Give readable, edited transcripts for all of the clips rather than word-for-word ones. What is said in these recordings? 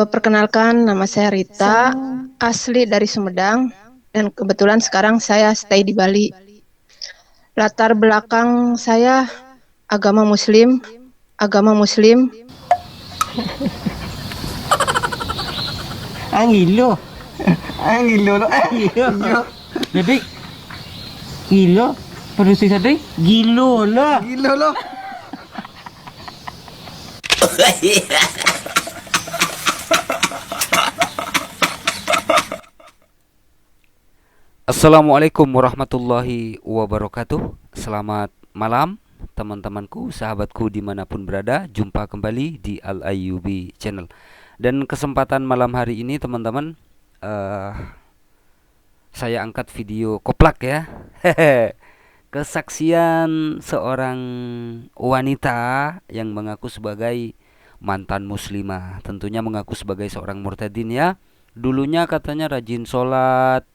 Perkenalkan, nama saya Rita, asli dari Sumedang, dan kebetulan sekarang saya stay di Bali. Latar belakang saya agama Muslim, agama Muslim. Ngilo. Ngilo lo. Ngilo. Jadi ngilo pada si tadi gilo lah. Gilo lo. Assalamualaikum warahmatullahi wabarakatuh. Selamat malam teman-temanku, sahabatku dimanapun berada. Jumpa kembali di Al Ayyubi Channel. Dan kesempatan malam hari ini teman-teman, saya angkat video koplak ya. Kesaksian seorang wanita yang mengaku sebagai mantan muslimah. Tentunya mengaku sebagai seorang murtadin ya. Dulunya katanya rajin sholat,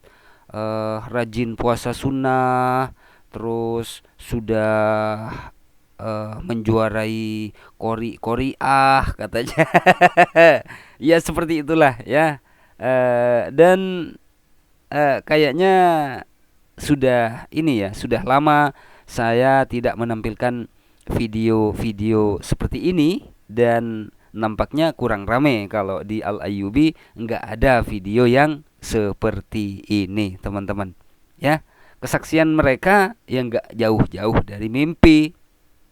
rajin puasa sunnah, terus sudah menjuarai koriah katanya. Ya seperti itulah ya. Dan kayaknya sudah ini ya, sudah lama saya tidak menampilkan video-video seperti ini, dan nampaknya kurang rame kalau di Al Ayyubi nggak ada video yang seperti ini teman-teman ya. Kesaksian mereka yang nggak jauh-jauh dari mimpi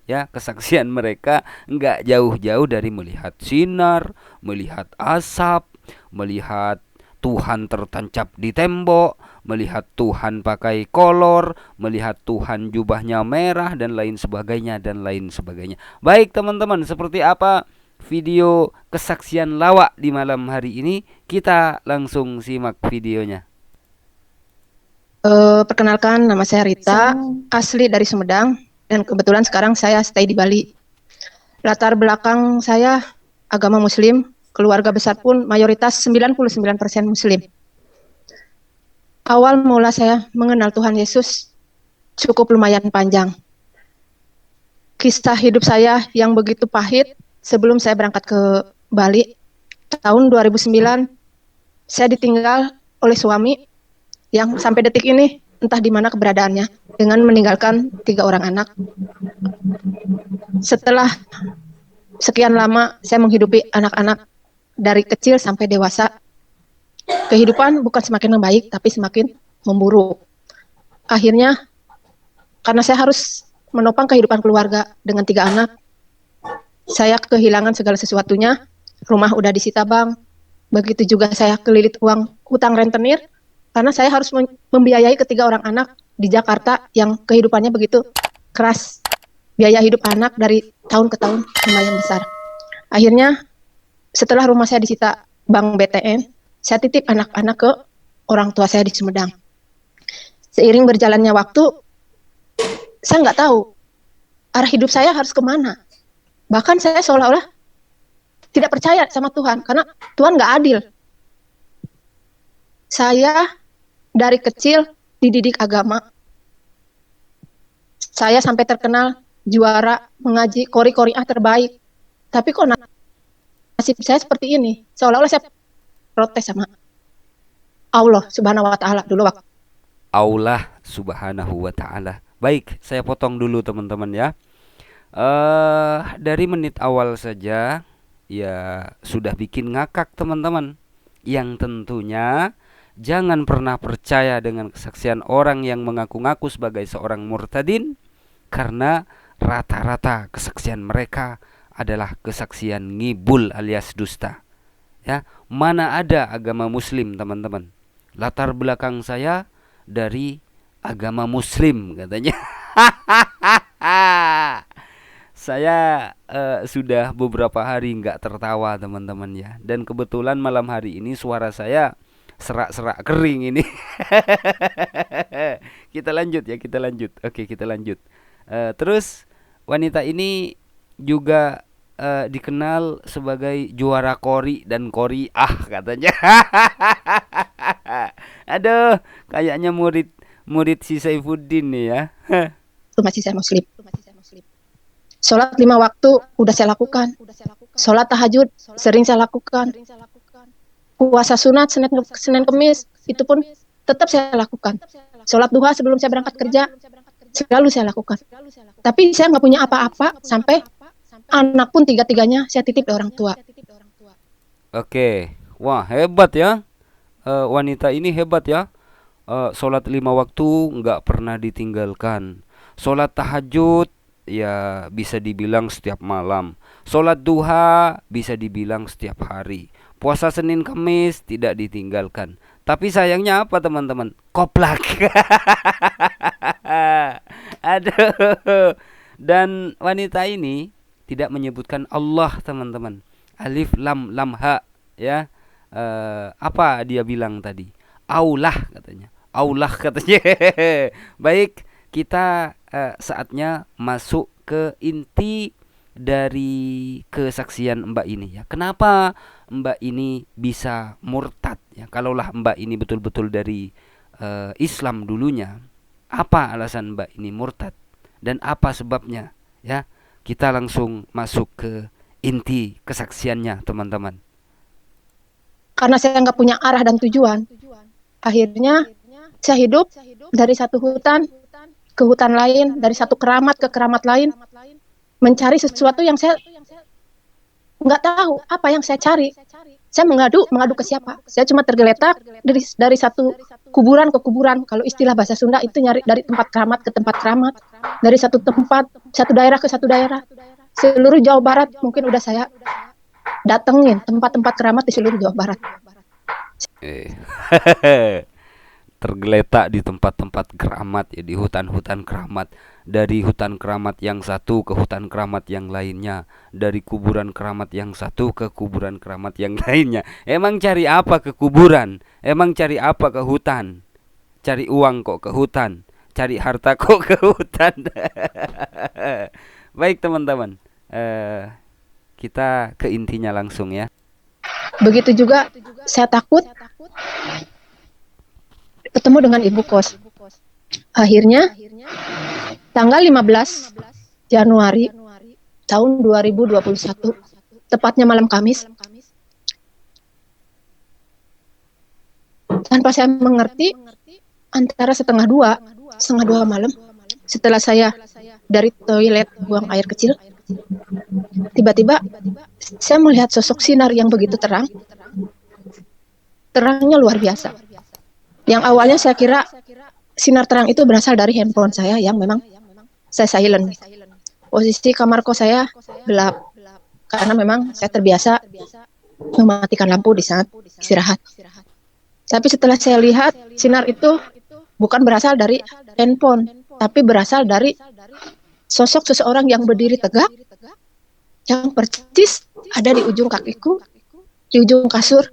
ya, kesaksian mereka nggak jauh-jauh dari melihat sinar, melihat asap, melihat Tuhan tertancap di tembok, melihat Tuhan pakai kolor, melihat Tuhan jubahnya merah, dan lain sebagainya, dan lain sebagainya. Baik teman-teman, seperti apa video kesaksian lawak di malam hari ini? Kita langsung simak videonya. Perkenalkan, nama saya Rita, asli dari Sumedang, dan kebetulan sekarang saya stay di Bali. Latar belakang saya agama Muslim, keluarga besar pun mayoritas 99% Muslim. Awal mula saya mengenal Tuhan Yesus cukup lumayan panjang. Kisah hidup saya yang begitu pahit sebelum saya berangkat ke Bali. Tahun 2009, saya ditinggal oleh suami yang sampai detik ini entah di mana keberadaannya, dengan meninggalkan 3 orang anak. Setelah sekian lama saya menghidupi anak-anak dari kecil sampai dewasa, kehidupan bukan semakin membaik tapi semakin memburuk. Akhirnya karena saya harus menopang kehidupan keluarga dengan 3 anak, saya kehilangan segala sesuatunya. Rumah udah disita bank, begitu juga saya kelilit uang hutang rentenir karena saya harus membiayai ketiga orang anak di Jakarta yang kehidupannya begitu keras. Biaya hidup anak dari tahun ke tahun lumayan besar. Akhirnya setelah rumah saya disita bank BTN, saya titip anak-anak ke orang tua saya di Sumedang. Seiring berjalannya waktu, saya nggak tahu arah hidup saya harus kemana. Bahkan saya seolah-olah tidak percaya sama Tuhan, karena Tuhan nggak adil. Saya dari kecil dididik agama. Saya sampai terkenal juara mengaji kori-koriah terbaik. Tapi kok nasib saya seperti ini? Seolah-olah saya protes sama Allah Subhanahu wa Ta'ala dulu waktu. Allah Subhanahu wa Ta'ala. Baik, saya potong dulu teman-teman ya. Dari menit awal saja ya sudah bikin ngakak teman-teman. Yang tentunya jangan pernah percaya dengan kesaksian orang yang mengaku-ngaku sebagai seorang murtadin, karena rata-rata kesaksian mereka adalah kesaksian ngibul alias dusta. Ya, mana ada agama Muslim teman-teman. Latar belakang saya dari agama Muslim katanya. Saya sudah beberapa hari nggak tertawa teman-teman ya. Dan kebetulan malam hari ini suara saya serak-serak kering ini. Kita lanjut ya, kita lanjut. Oke, kita lanjut. Terus wanita ini juga dikenal sebagai juara kori dan koriah katanya. Aduh, kayaknya murid si Saifuddin nih ya. Itu masih saya Muslim. Sholat 5 waktu udah saya lakukan. Sholat tahajud sering saya lakukan. puasa sunat Senin Kemis itu pun tetap saya lakukan. Sholat duha sebelum saya berangkat kerja selalu saya lakukan. Tapi saya nggak punya apa-apa sampai anak pun tiga-tiganya saya titip ke orang tua. Oke. Wah, hebat ya. Wanita ini hebat ya. Sholat 5 waktu nggak pernah ditinggalkan. Sholat tahajud ya bisa dibilang setiap malam. Sholat duha bisa dibilang setiap hari. Puasa Senin Kamis tidak ditinggalkan. Tapi sayangnya apa teman-teman? Koplak. Aduh. Dan wanita ini tidak menyebutkan Allah teman-teman. Alif lam lam ha ya. Apa dia bilang tadi? Aulah katanya. Aulah katanya. Baik, kita saatnya masuk ke inti dari kesaksian Mbak ini ya. Kenapa Mbak ini bisa murtad ya? Kalaulah Mbak ini betul-betul dari Islam dulunya, apa alasan Mbak ini murtad dan apa sebabnya ya? Kita langsung masuk ke inti kesaksiannya teman-teman. Karena saya nggak punya arah dan tujuan, akhirnya saya hidup dari satu hutan ke hutan lain, dari satu keramat ke keramat lain, mencari sesuatu yang saya nggak tahu apa yang saya cari. Saya mengadu ke siapa? Saya cuma tergeletak dari satu kuburan ke kuburan. Kalau istilah bahasa Sunda itu nyari dari tempat keramat ke tempat keramat, dari satu tempat, satu daerah ke satu daerah. Seluruh Jawa Barat mungkin udah saya datengin tempat-tempat keramat di seluruh Jawa Barat. Tergeletak di tempat-tempat keramat ya, di hutan-hutan keramat, dari hutan keramat yang satu ke hutan keramat yang lainnya, dari kuburan keramat yang satu ke kuburan keramat yang lainnya. Emang cari apa ke kuburan? Emang cari apa ke hutan? Cari uang kok ke hutan, cari harta kok ke hutan. Baik teman-teman, kita ke intinya langsung ya. Begitu juga saya takut ketemu dengan ibu kos. Akhirnya tanggal 15 Januari tahun 2021, tepatnya malam Kamis, tanpa saya mengerti, antara setengah dua malam, setelah saya dari toilet buang air kecil, tiba-tiba saya melihat sosok sinar yang begitu terang. Terangnya luar biasa. Yang awalnya saya kira sinar terang itu berasal dari handphone saya yang memang saya silent. Posisi kamar kos saya gelap karena memang saya terbiasa mematikan lampu di saat istirahat. Tapi setelah saya lihat, sinar itu bukan berasal dari handphone, tapi berasal dari sosok seseorang yang berdiri tegak, yang persis ada di ujung kakiku, di ujung kasur.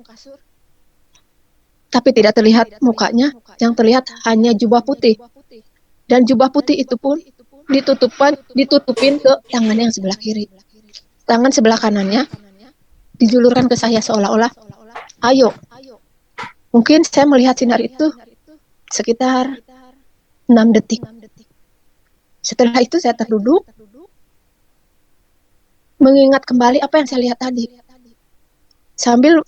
Tapi tidak terlihat mukanya, yang terlihat hanya jubah putih. Dan jubah putih itu pun ditutupin ke tangan yang sebelah kiri. Tangan sebelah kanannya dijulurkan ke saya seolah-olah, ayo. Mungkin saya melihat sinar itu sekitar 6 detik. Setelah itu saya terduduk, mengingat kembali apa yang saya lihat tadi. Sambil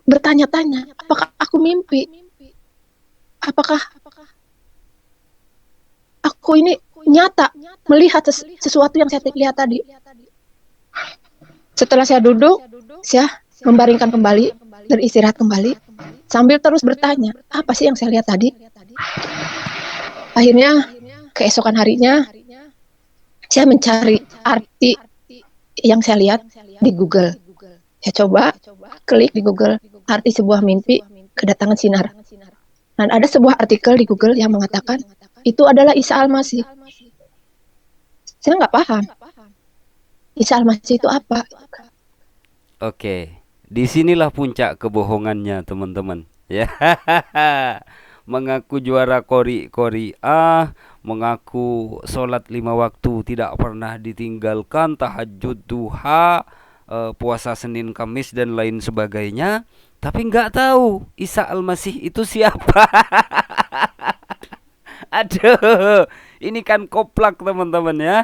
bertanya-tanya, apakah aku mimpi? Apakah aku ini nyata melihat sesuatu yang saya lihat tadi? Setelah saya duduk, saya membaringkan kembali, beristirahat kembali, sambil terus bertanya, apa sih yang saya lihat tadi? Akhirnya, keesokan harinya, saya mencari arti yang saya lihat di Google. Saya coba klik di Google arti sebuah mimpi kedatangan sinar. Dan ada sebuah artikel di Google yang mengatakan itu adalah Isa Al-Masih. Saya nggak paham. Isa Al-Masih itu apa? Oke, disinilah puncak kebohongannya teman-teman. Ya, mengaku juara Qori'ah, mengaku sholat 5 waktu tidak pernah ditinggalkan, tahajud duha, puasa Senin Kamis dan lain sebagainya, tapi nggak tahu Isa Al-Masih itu siapa. Aduh, ini kan koplak teman-teman ya.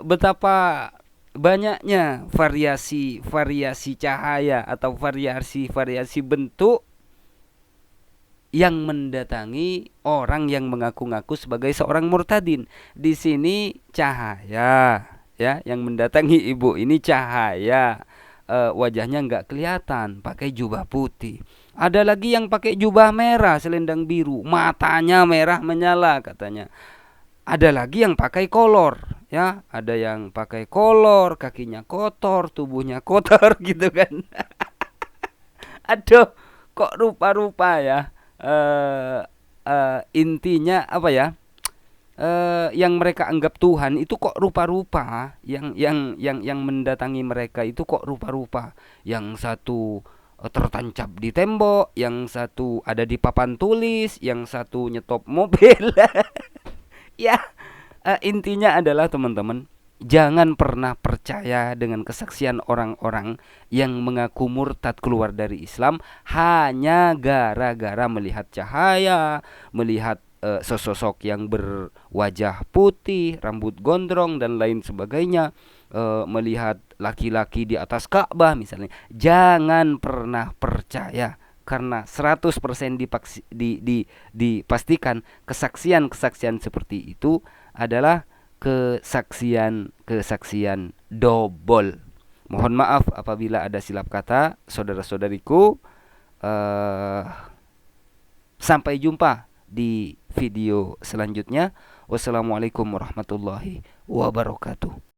Betapa banyaknya variasi cahaya atau variasi bentuk yang mendatangi orang yang mengaku-ngaku sebagai seorang murtadin. Di sini cahaya, ya, yang mendatangi ibu ini cahaya. Wajahnya nggak kelihatan, pakai jubah putih. Ada lagi yang pakai jubah merah, selendang biru, matanya merah menyala katanya. Ada lagi yang pakai kolor, ya, ada yang pakai kolor, kakinya kotor, tubuhnya kotor gitu kan. Aduh, kok rupa-rupa ya. Intinya apa ya? Yang mereka anggap Tuhan itu kok rupa-rupa, yang mendatangi mereka itu kok rupa-rupa. Yang satu tertancap di tembok, yang satu ada di papan tulis, yang satu nyetop mobil. Ya, intinya adalah teman-teman, jangan pernah percaya dengan kesaksian orang-orang yang mengaku murtad keluar dari Islam hanya gara-gara melihat cahaya, melihat sosok yang berwajah putih, rambut gondrong dan lain sebagainya, melihat laki-laki di atas Ka'bah misalnya. Jangan pernah percaya, karena 100% dipastikan kesaksian-kesaksian seperti itu adalah kesaksian dobol. Mohon maaf apabila ada silap kata, saudara-saudariku. Sampai jumpa di video selanjutnya. Wassalamualaikum warahmatullahi wabarakatuh.